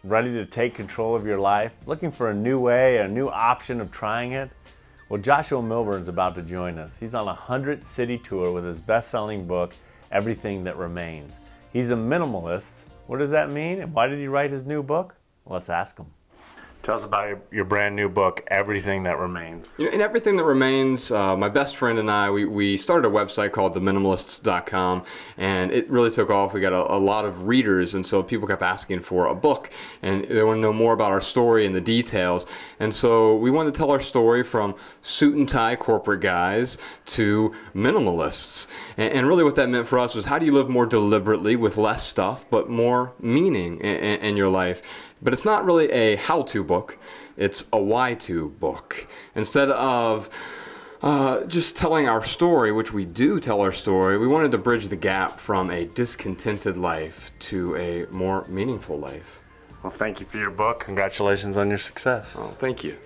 Ready to take control of your life? Looking for a new way, a new option of trying it? Well, Joshua Milburn's about to join us. He's on a 100-city tour with his best-selling book, Everything That Remains. He's a minimalist. What does that mean, and why did he write his new book? Let's ask him. Tell us about your brand new book, Everything That Remains. In Everything That Remains, my best friend and I, we started a website called theminimalists.com, and it really took off. We got a lot of readers, and so people kept asking for a book, and they want to know more about our story and the details. And so we wanted to tell our story from suit and tie corporate guys to minimalists. And really what that meant for us was, how do you live more deliberately with less stuff, but more meaning in your life? But it's not really a how-to book, it's a why-to book. Instead of just telling our story, which we do tell our story, we wanted to bridge the gap from a discontented life to a more meaningful life. Well, thank you for your book. Congratulations on your success. Oh, thank you.